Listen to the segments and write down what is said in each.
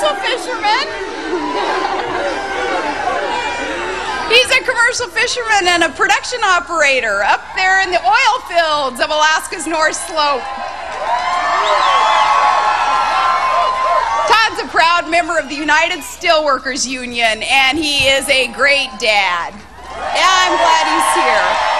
commercial fisherman. He's a commercial fisherman and a production operator up there in the oil fields of Alaska's North Slope. Todd's a proud member of the United Steelworkers Union, and he is a great dad. Yeah, I'm glad he's here.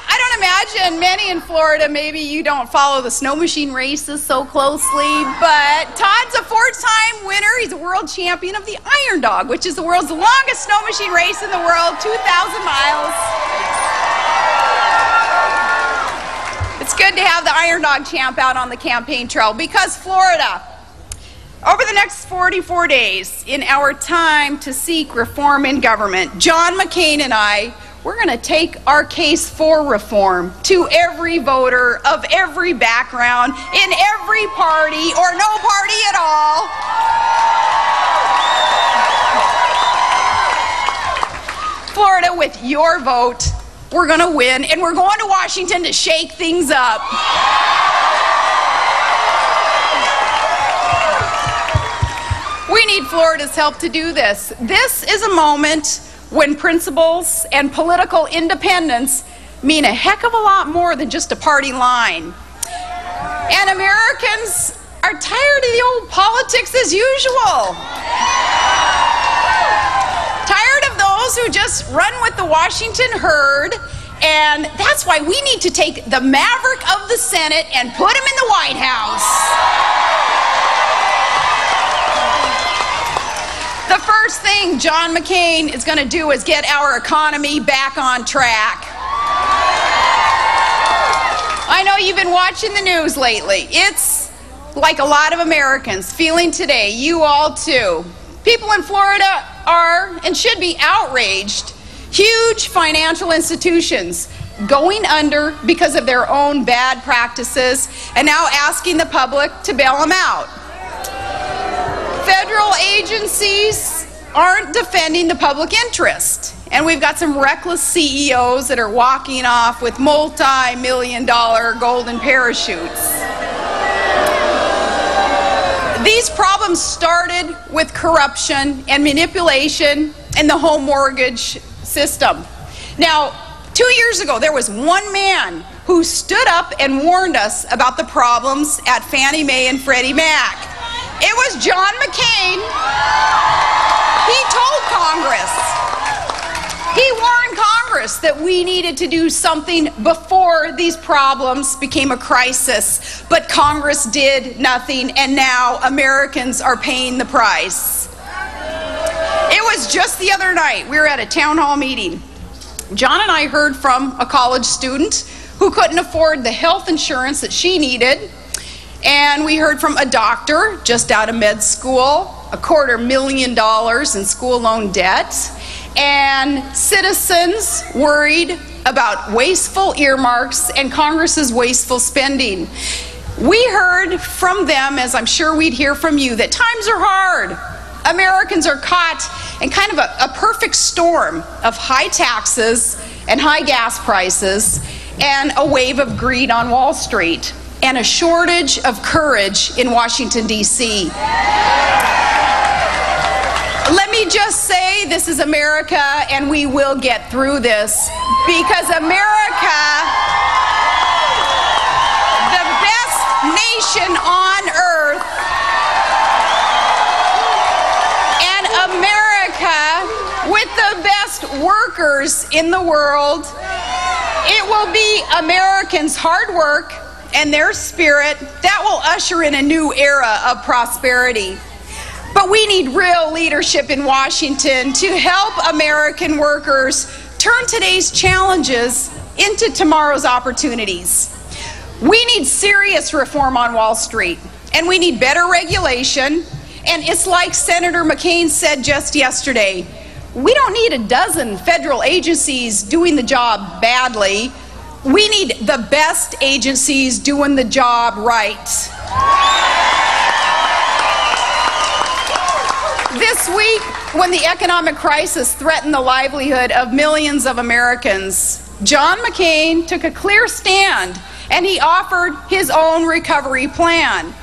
I don't imagine many in Florida, maybe you don't follow the snow machine races so closely, but Todd's a four-time winner. He's a world champion of the Iron Dog, which is the world's longest snow machine race in the world, 2,000 miles. It's good to have the Iron Dog champ out on the campaign trail because Florida, over the next 44 days, in our time to seek reform in government, John McCain and I, we're going to take our case for reform to every voter of every background, in every party or no party at all. Florida, with your vote, we're going to win, and we're going to Washington to shake things up. We need Florida's help to do this. This is a moment when principles and political independence mean a heck of a lot more than just a party line. And Americans are tired of the old politics as usual. Tired of those who just run with the Washington herd, and that's why we need to take the maverick of the Senate and put him in the White House. The first thing John McCain is going to do is get our economy back on track. I know you've been watching the news lately. It's like a lot of Americans feeling today, you all too. People in Florida are and should be outraged. Huge financial institutions going under because of their own bad practices and now asking the public to bail them out. Federal agencies aren't defending the public interest, and we've got some reckless CEOs that are walking off with multi-million-dollar golden parachutes. These problems started with corruption and manipulation in the home mortgage system. Now, 2 years ago, there was one man who stood up and warned us about the problems at Fannie Mae and Freddie Mac. It was John McCain. He told Congress. He warned Congress that we needed to do something before these problems became a crisis. But Congress did nothing, and now Americans are paying the price. It was just the other night. We were at a town hall meeting. John and I heard from a college student who couldn't afford the health insurance that she needed. And we heard from a doctor just out of med school, $250,000 in school loan debt, and citizens worried about wasteful earmarks and Congress's wasteful spending. We heard from them, as I'm sure we'd hear from you, that times are hard. Americans are caught in kind of a perfect storm of high taxes and high gas prices and a wave of greed on Wall Street, and a shortage of courage in Washington, D.C. Let me just say, this is America, and we will get through this, because America, the best nation on earth, and America with the best workers in the world, it will be Americans' hard work and their spirit that will usher in a new era of prosperity. But we need real leadership in Washington to help American workers turn today's challenges into tomorrow's opportunities. We need serious reform on Wall Street, and we need better regulation. And it's like Senator McCain said just yesterday, we don't need a dozen federal agencies doing the job badly. We need the best agencies doing the job right. This week, when the economic crisis threatened the livelihood of millions of Americans, John McCain took a clear stand and he offered his own recovery plan.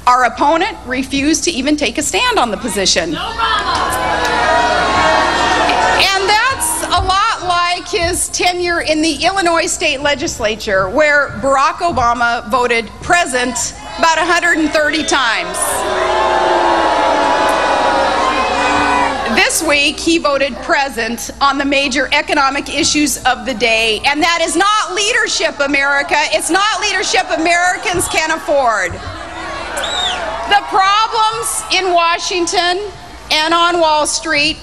Our opponent refused to even take a stand on the position. And that's a lot like his tenure in the Illinois state legislature, where Barack Obama voted present about 130 times. This week, he voted present on the major economic issues of the day, and that is not leadership, America. It's not leadership Americans can afford. The problems in Washington and on Wall Street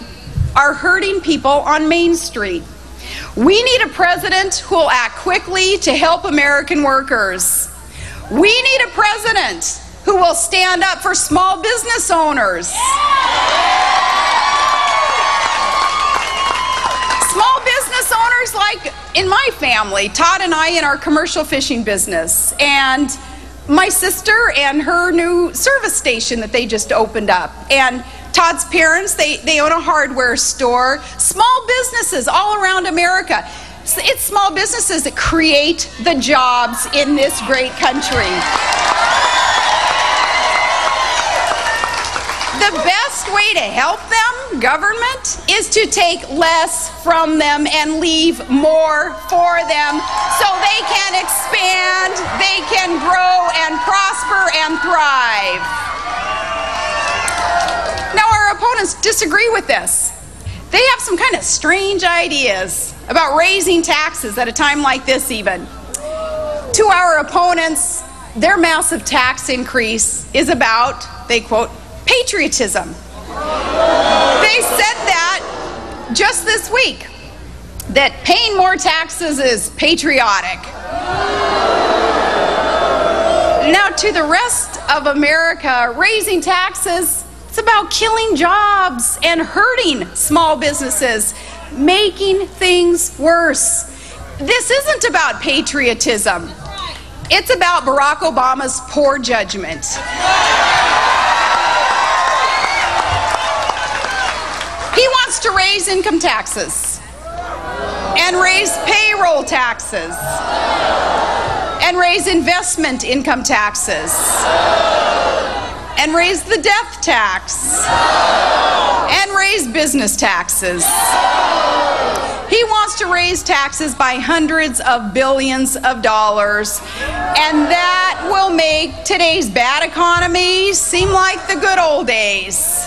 are hurting people on Main Street. We need a president who will act quickly to help American workers. We need a president who will stand up for small business owners. Small business owners like in my family, Todd and I in our commercial fishing business, and my sister and her new service station that they just opened up, and Todd's parents, they own a hardware store. Small businesses all around America. It's small businesses that create the jobs in this great country. The best way to help them, government, is to take less from them and leave more for them so they can expand, they can grow and prosper and thrive. Now, our opponents disagree with this. They have some kind of strange ideas about raising taxes at a time like this even. To our opponents, their massive tax increase is about, they quote, patriotism. They said that just this week, that paying more taxes is patriotic. Now, to the rest of America, raising taxes, it's about killing jobs and hurting small businesses, making things worse. This isn't about patriotism. It's about Barack Obama's poor judgment. He wants to raise income taxes and raise payroll taxes and raise investment income taxes and raise the death tax and raise business taxes. He wants to raise taxes by hundreds of billions of dollars, and that will make today's bad economy seem like the good old days.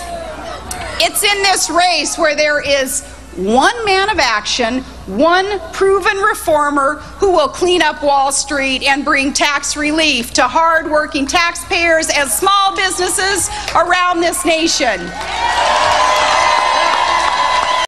It's in this race where there is one man of action, one proven reformer who will clean up Wall Street and bring tax relief to hard-working taxpayers and small businesses around this nation.